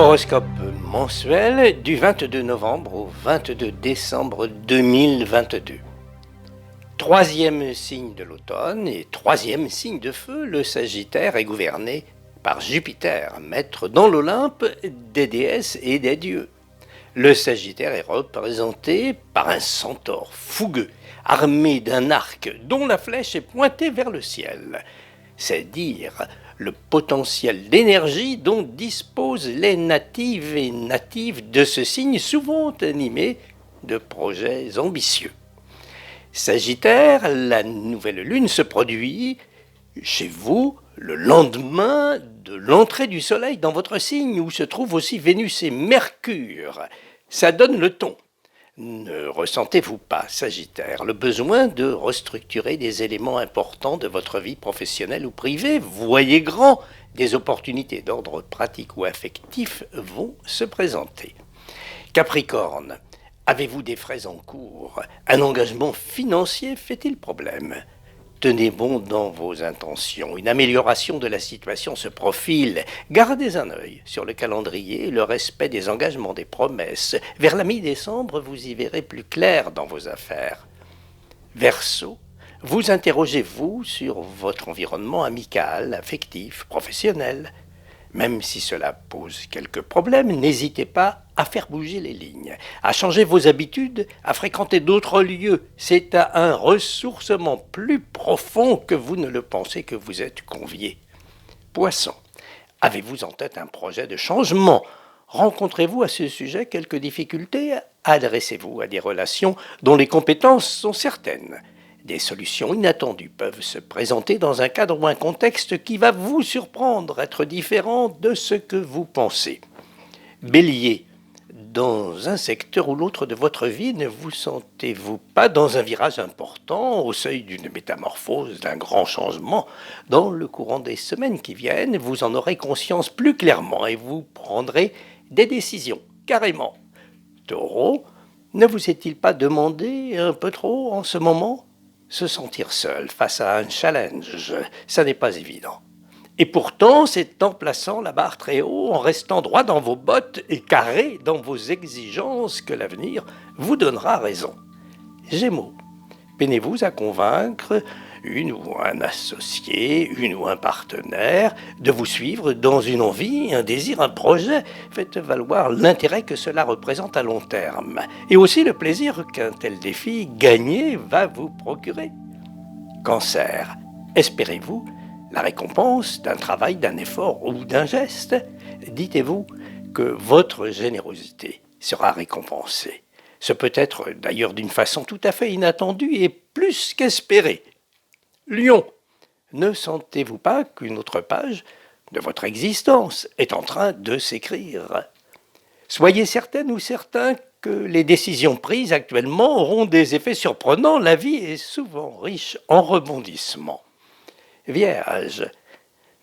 Horoscope mensuel du 22 novembre au 22 décembre 2022. Troisième signe de l'automne et troisième signe de feu, le Sagittaire est gouverné par Jupiter, maître dans l'Olympe des déesses et des dieux. Le Sagittaire est représenté par un centaure fougueux, armé d'un arc dont la flèche est pointée vers le ciel. C'est dire le potentiel d'énergie dont disposent les natives et natifs de ce signe, souvent animés de projets ambitieux. Sagittaire, la nouvelle lune se produit chez vous le lendemain de l'entrée du soleil dans votre signe où se trouvent aussi Vénus et Mercure. Ça donne le ton. Ne ressentez-vous pas, Sagittaire, le besoin de restructurer des éléments importants de votre vie professionnelle ou privée? Voyez grand, des opportunités d'ordre pratique ou affectif vont se présenter. Capricorne, avez-vous des frais en cours? Un engagement financier fait-il problème? Tenez bon dans vos intentions. Une amélioration de la situation se profile. Gardez un œil sur le calendrier et le respect des engagements, des promesses. Vers la mi-décembre, vous y verrez plus clair dans vos affaires. Verseau, vous interrogez-vous sur votre environnement amical, affectif, professionnel. Même si cela pose quelques problèmes, n'hésitez pas à faire bouger les lignes, à changer vos habitudes, à fréquenter d'autres lieux. C'est à un ressourcement plus profond que vous ne le pensez que vous êtes convié. Poisson, avez-vous en tête un projet de changement? Rencontrez-vous à ce sujet quelques difficultés? Adressez-vous à des relations dont les compétences sont certaines. Des solutions inattendues peuvent se présenter dans un cadre ou un contexte qui va vous surprendre, être différent de ce que vous pensez. Bélier, dans un secteur ou l'autre de votre vie, ne vous sentez-vous pas dans un virage important, au seuil d'une métamorphose, d'un grand changement? Dans le courant des semaines qui viennent, vous en aurez conscience plus clairement et vous prendrez des décisions, carrément. Taureau, ne vous est-il pas demandé un peu trop en ce moment? Se sentir seul face à un challenge, ça n'est pas évident. Et pourtant, c'est en plaçant la barre très haut, en restant droit dans vos bottes et carré dans vos exigences que l'avenir vous donnera raison. Gémeaux, peinez-vous à convaincre une ou un associé, une ou un partenaire de vous suivre dans une envie, un désir, un projet. Faites valoir l'intérêt que cela représente à long terme et aussi le plaisir qu'un tel défi gagné va vous procurer. Cancer, espérez-vous la récompense d'un travail, d'un effort ou d'un geste? Dites-vous que votre générosité sera récompensée. Ce peut être d'ailleurs d'une façon tout à fait inattendue et plus qu'espérée. Lion, ne sentez-vous pas qu'une autre page de votre existence est en train de s'écrire? Soyez certaine ou certain que les décisions prises actuellement auront des effets surprenants. La vie est souvent riche en rebondissements. Vierge,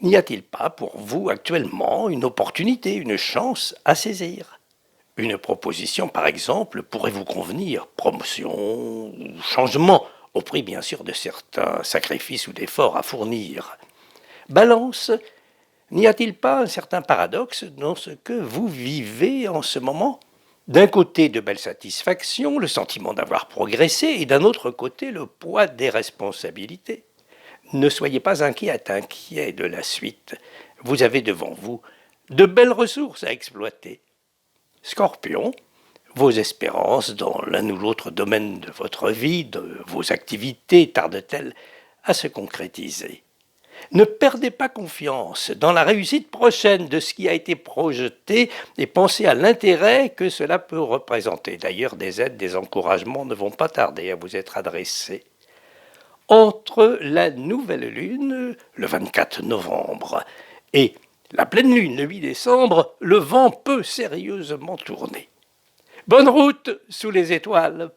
n'y a-t-il pas pour vous actuellement une opportunité, une chance à saisir? Une proposition, par exemple, pourrait vous convenir, promotion ou changement, au prix bien sûr de certains sacrifices ou d'efforts à fournir. Balance, n'y a-t-il pas un certain paradoxe dans ce que vous vivez en ce moment? D'un côté, de belles satisfactions, le sentiment d'avoir progressé, et d'un autre côté, le poids des responsabilités. Ne soyez pas inquiet de la suite. Vous avez devant vous de belles ressources à exploiter. Scorpion, vos espérances dans l'un ou l'autre domaine de votre vie, de vos activités, tardent-elles à se concrétiser? Ne perdez pas confiance dans la réussite prochaine de ce qui a été projeté et pensez à l'intérêt que cela peut représenter. D'ailleurs, des aides, des encouragements ne vont pas tarder à vous être adressés. Entre la nouvelle lune, le 24 novembre, et la pleine lune, le 8 décembre, le vent peut sérieusement tourner. Bonne route sous les étoiles!